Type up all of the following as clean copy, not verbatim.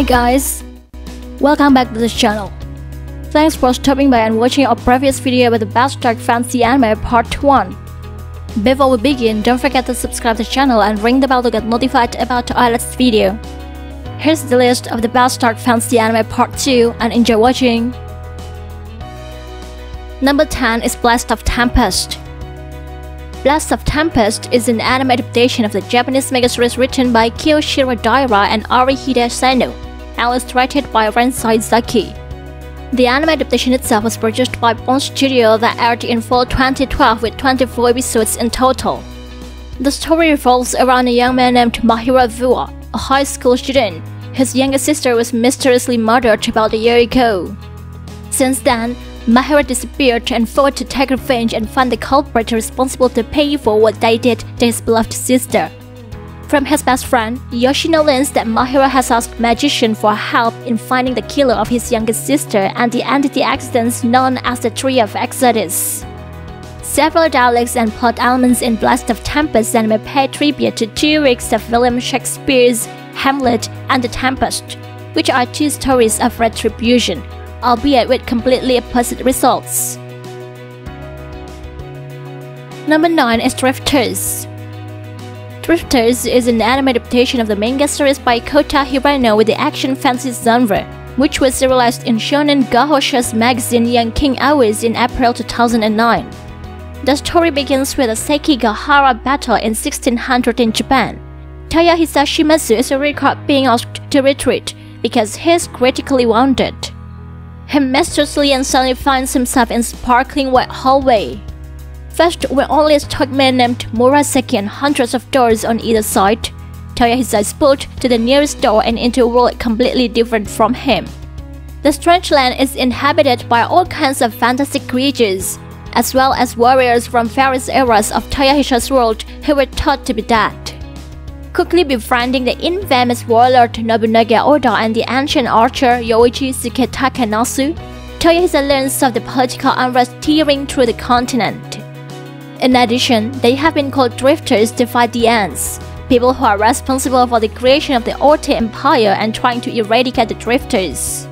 guys, welcome back to this channel. Thanks for stopping by and watching our previous video about the Best Dark Fantasy Anime Part 1. Before we begin, don't forget to subscribe to the channel and ring the bell to get notified about our latest video. Here's the list of the Best Dark Fantasy Anime Part 2 and enjoy watching. Number 10 is Blast of Tempest. Blast of Tempest is an anime adaptation of the Japanese manga series written by Kiyoshiro Daira and Arihide Sano, and illustrated by Ren Saizaki. The anime adaptation itself was produced by Bone Studio that aired in fall 2012 with 24 episodes in total. The story revolves around a young man named Mahiro Vua, a high school student. His younger sister was mysteriously murdered about a year ago. Since then, Mahiro disappeared and fought to take revenge and find the culprit responsible to pay for what they did to his beloved sister. From his best friend, Yoshino learns that Mahiro has asked magician for help in finding the killer of his younger sister and the entity existence known as the Tree of Exodus. Several dialects and plot elements in Blast of Tempest anime pay tribute to two works of William Shakespeare's Hamlet and The Tempest, which are two stories of retribution, albeit with completely opposite results. Number 9 is Drifters. Drifters is an anime adaptation of the manga series by Kota Hirano with the action fantasy genre, which was serialized in Shonen Gahosha's magazine Young King Hours in April 2009. The story begins with a Sekigahara battle in 1600 in Japan. Toyohisa Shimazu is recalled being asked to retreat because he is critically wounded. He mysteriously and suddenly finds himself in sparkling white hallway. First, with only a stockman named Murasaki and hundreds of doors on either side, Toyohisa is pulled to the nearest door and into a world completely different from him. The strange land is inhabited by all kinds of fantastic creatures, as well as warriors from various eras of Toyohisa's world who were thought to be dead. Quickly befriending the infamous warlord Nobunaga Oda and the ancient archer Yoichi Suketake Nasu, Toyohisa learns of the political unrest tearing through the continent. In addition, they have been called drifters to fight the ants, people who are responsible for the creation of the Ote Empire and trying to eradicate the drifters.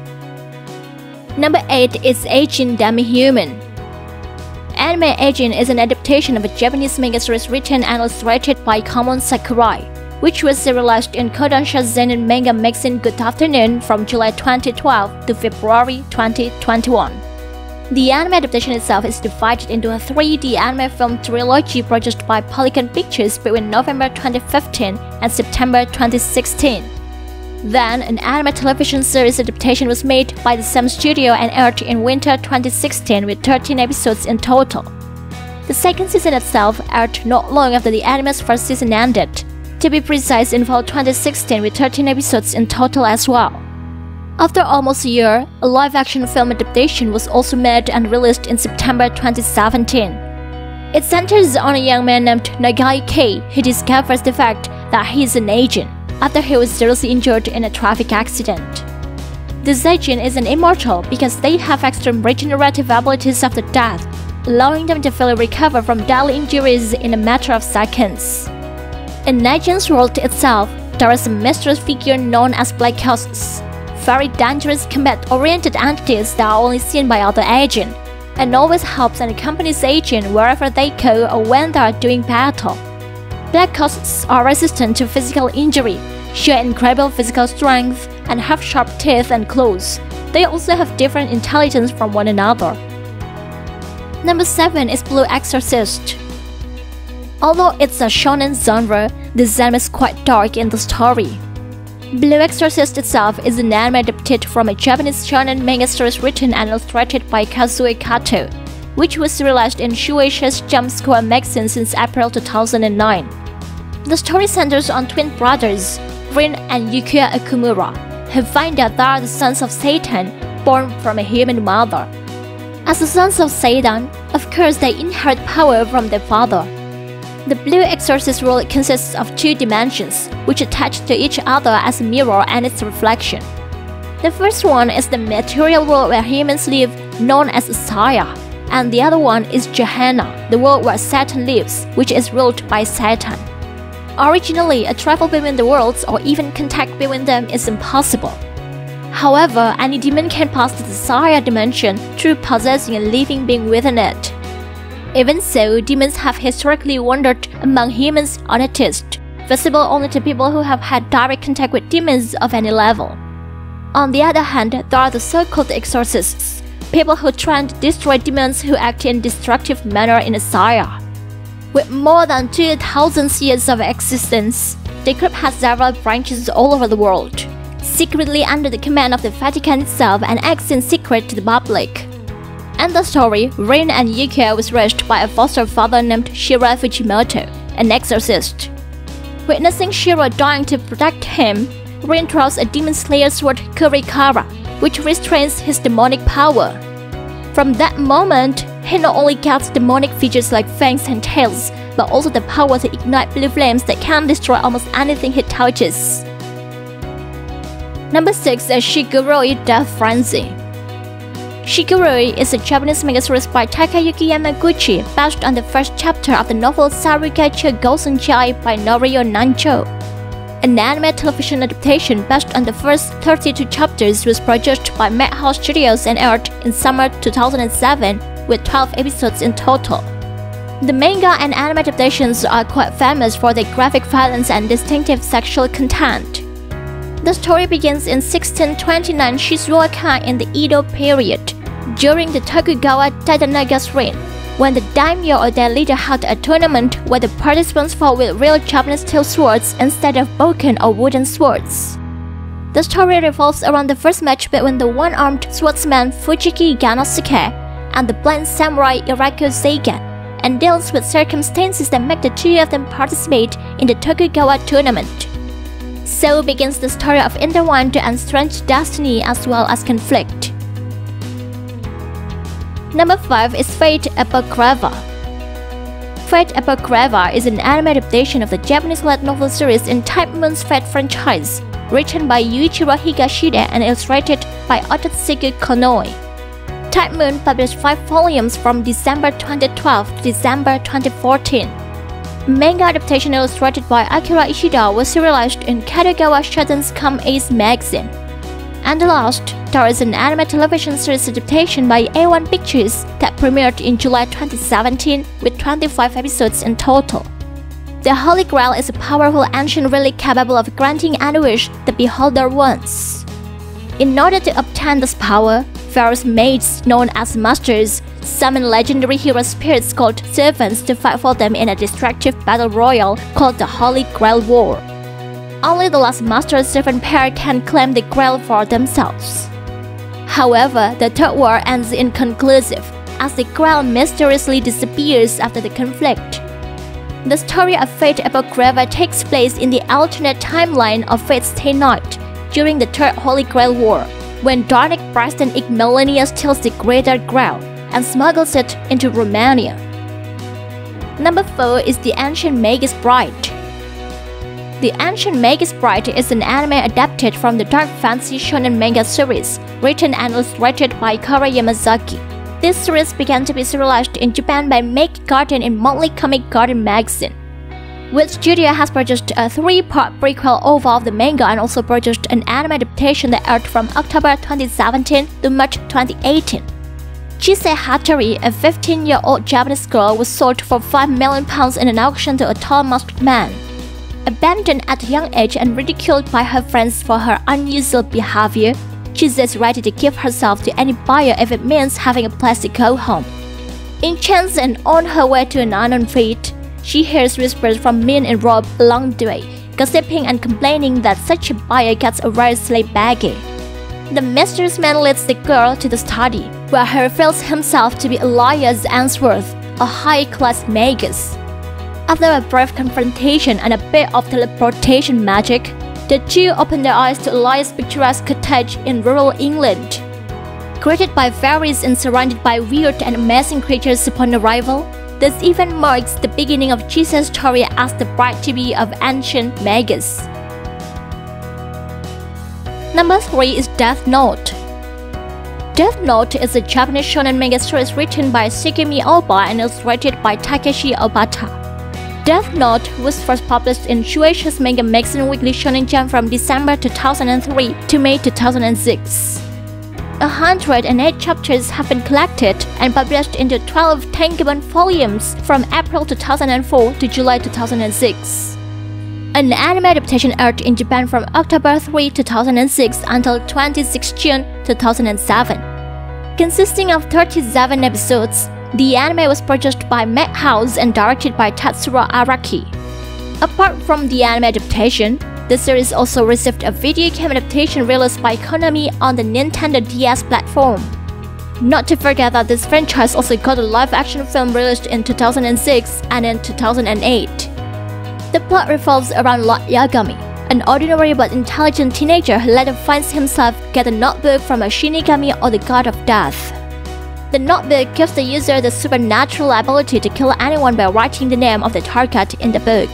Number 8 is Agent Demi-Human. Anime Agent is an adaptation of a Japanese manga series written and illustrated by Kamon Sakurai, which was serialized in Kodansha Seinen manga magazine Good Afternoon from July 2012 to February 2021. The anime adaptation itself is divided into a 3D anime film trilogy produced by Polygon Pictures between November 2015 and September 2016. Then, an anime television series adaptation was made by the same studio and aired in winter 2016 with 13 episodes in total. The second season itself aired not long after the anime's first season ended, to be precise in fall 2016 with 13 episodes in total as well. After almost a year, a live-action film adaptation was also made and released in September 2017. It centers on a young man named Nagai Kei who discovers the fact that he is an agent after he was seriously injured in a traffic accident. This agent is an immortal because they have extreme regenerative abilities after death, allowing them to fully recover from deadly injuries in a matter of seconds. In Agent's world itself, there is a mysterious figure known as Black Hosts, very dangerous combat-oriented entities that are only seen by other agents, and always helps and accompanies agents wherever they go or when they are doing battle. Black Hosts are resistant to physical injury, show incredible physical strength, and have sharp teeth and claws. They also have different intelligence from one another. Number 7 is Blue Exorcist. Although it's a shonen genre, this anime is quite dark in the story. Blue Exorcist itself is an anime adapted from a Japanese shonen manga series written and illustrated by Kazue Kato, which was serialized in Shueisha's Jump Square magazine since April 2009. The story centers on twin brothers, Rin and Yukiya Okumura, who find out they are the sons of Satan, born from a human mother. As the sons of Satan, of course they inherit power from their father. The Blue Exorcist world consists of two dimensions, which attach to each other as a mirror and its reflection. The first one is the material world where humans live, known as Saya, and the other one is Gehenna, the world where Satan lives, which is ruled by Satan. Originally, a travel between the worlds or even contact between them is impossible. However, any demon can pass the desired dimension through possessing a living being within it. Even so, demons have historically wandered among humans unattested, visible only to people who have had direct contact with demons of any level. On the other hand, there are the so-called exorcists, people who try to destroy demons who act in destructive manner in Asia. With more than 2,000 years of existence, the group has several branches all over the world, secretly under the command of the Vatican itself and acts in secret to the public. In the story, Rin and Yuki was raised by a foster father named Shiro Fujimoto, an exorcist. Witnessing Shiro dying to protect him, Rin draws a demon slayer sword Kurikara, which restrains his demonic power. From that moment, he not only gets demonic features like fangs and tails, but also the power to ignite blue flames that can destroy almost anything he touches. Number 6 is Shigurui Death Frenzy. Shigurui is a Japanese manga series by Takayuki Yamaguchi based on the first chapter of the novel Sarugaicho Gosenjai by Norio Nancho. An anime television adaptation based on the first 32 chapters was produced by Madhouse Studios and aired in summer 2007 with 12 episodes in total. The manga and anime adaptations are quite famous for their graphic violence and distinctive sexual content. The story begins in 1629 Shizuoka in the Edo period, during the Tokugawa Taitanaga's reign, when the daimyo or their leader held a tournament where the participants fought with real Japanese steel swords instead of bokken or wooden swords. The story revolves around the first match between the one-armed swordsman Fujiki Ganosuke and the blind samurai Irako Seigan, and deals with circumstances that make the two of them participate in the Tokugawa tournament. So begins the story of intertwined and strange destiny as well as conflict. Number 5 is Fate Apocrypha. Fate Apocrypha is an anime adaptation of the Japanese light novel series in Type Moon's Fate franchise, written by Yuichiro Higashida and illustrated by Otatsugu Konoe. Type Moon published 5 volumes from December 2012 to December 2014. Manga adaptation illustrated by Akira Ishida was serialized in Kadogawa Shoten's Come Ace magazine. And last, there is an anime television series adaptation by A1 Pictures that premiered in July 2017 with 25 episodes in total. The Holy Grail is a powerful ancient relic capable of granting any wish the beholder wants. In order to obtain this power, various mages known as masters summon legendary hero spirits called servants to fight for them in a destructive battle royal called the Holy Grail War. Only the last master-servant pair can claim the Grail for themselves. However, the third war ends inconclusive, as the Grail mysteriously disappears after the conflict. The story of Fate Apocrypha takes place in the alternate timeline of Fate's Stay Night, during the Third Holy Grail War, when Darnik Preston Igmelania steals the Greater Grail and smuggles it into Romania. Number 4 is The Ancient Magus Bride. The Ancient Magus Bride is an anime adapted from the dark fantasy shonen manga series, written and illustrated by Kara Yamazaki. This series began to be serialized in Japan by Make Garden in Monthly Comic Garden magazine. Wit Studio has produced a 3-part prequel OVA of the manga and also produced an anime adaptation that aired from October 2017 to March 2018. Chise Hattori, a 15-year-old Japanese girl, was sold for £5 million in an auction to a tall masked man. Abandoned at a young age and ridiculed by her friends for her unusual behavior, Chise is ready to give herself to any buyer if it means having a place to go home. In chance and on her way to an unknown fate, she hears whispers from men in robes along the way, gossiping and complaining that such a buyer gets a rare slave baggie. The mysterious man leads the girl to the study, where he reveals himself to be Elias Answorth, a high-class magus. After a brief confrontation and a bit of teleportation magic, the two open their eyes to Elias' picturesque cottage in rural England. Greeted by fairies and surrounded by weird and amazing creatures upon arrival, this event marks the beginning of Jesus' story as the bride-to-be of ancient magus. Number 3 is Death Note. Death Note is a Japanese shonen manga series written by Shigemi Oba and illustrated by Takeshi Obata. Death Note was first published in Shueisha's Manga Magazine Weekly Shonen Jump from December 2003 to May 2006. 108 chapters have been collected and published into 12 tankable volumes from April 2004 to July 2006. An anime adaptation aired in Japan from October 3, 2006 until 26 June 2007. Consisting of 37 episodes, the anime was produced by Madhouse and directed by Tatsuro Araki. Apart from the anime adaptation, the series also received a video game adaptation released by Konami on the Nintendo DS platform. Not to forget that this franchise also got a live-action film released in 2006 and in 2008. The plot revolves around Lord Yagami, an ordinary but intelligent teenager who later finds himself get a notebook from a Shinigami or the god of death. The notebook gives the user the supernatural ability to kill anyone by writing the name of the target in the book.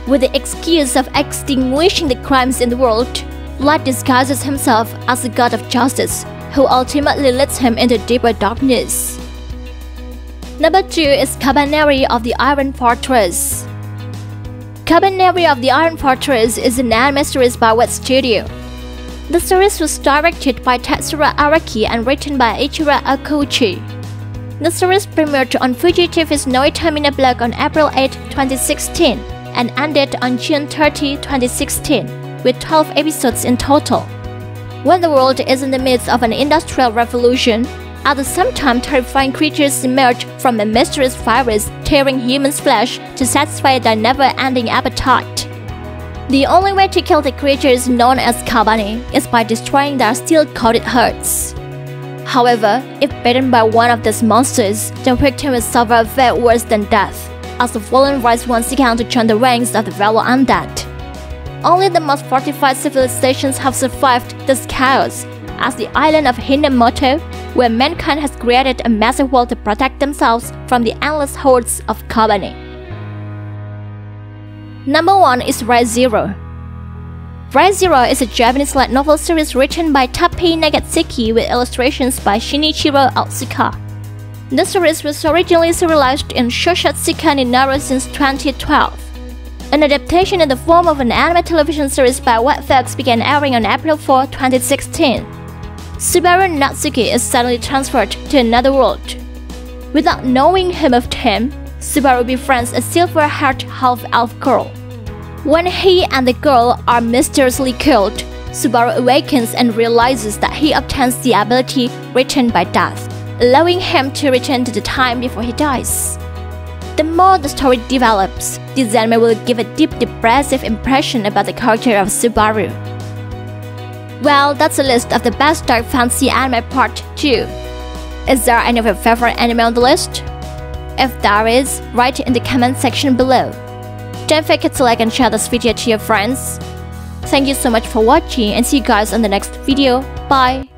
With the excuse of extinguishing the crimes in the world, Light disguises himself as the god of justice, who ultimately leads him into deeper darkness. Number 2 is Kabaneri of the Iron Fortress. Kabaneri of the Iron Fortress is an anime series by Wit Studio. The series was directed by Tatsuro Araki and written by Ichiro Akouchi. The series premiered on Fuji TV's Noitamina blog on April 8, 2016 and ended on June 30, 2016, with 12 episodes in total. When the world is in the midst of an industrial revolution, at the same time terrifying creatures emerge from a mysterious virus tearing humans' flesh to satisfy their never-ending appetite. The only way to kill the creatures known as Kabane is by destroying their steel-coated hearts. However, if bitten by one of these monsters, the victim will suffer a fate worse than death, as the fallen rise once again to join the ranks of the fellow undead. Only the most fortified civilizations have survived this chaos, as the island of Hinamoto, where mankind has created a massive wall to protect themselves from the endless hordes of Kabane. Number 1 is Re:Zero. Re:Zero is a Japanese light novel series written by Tappei Nagatsuki with illustrations by Shinichiro Otsuka. The series was originally serialized in Shoshatsuka Ninaro since 2012. An adaptation in the form of an anime television series by Wetfox began airing on April 4, 2016. Subaru Natsuki is suddenly transferred to another world. Without knowing who moved him, Subaru befriends a silver-haired half-elf girl. When he and the girl are mysteriously killed, Subaru awakens and realizes that he obtains the ability written by death, allowing him to return to the time before he dies. The more the story develops, this anime will give a deep depressive impression about the character of Subaru. Well, that's a list of the best dark fantasy anime part 2. Is there any of your favorite anime on the list? If there is, write it in the comment section below. Don't forget to like and share this video to your friends. Thank you so much for watching and see you guys on the next video. Bye!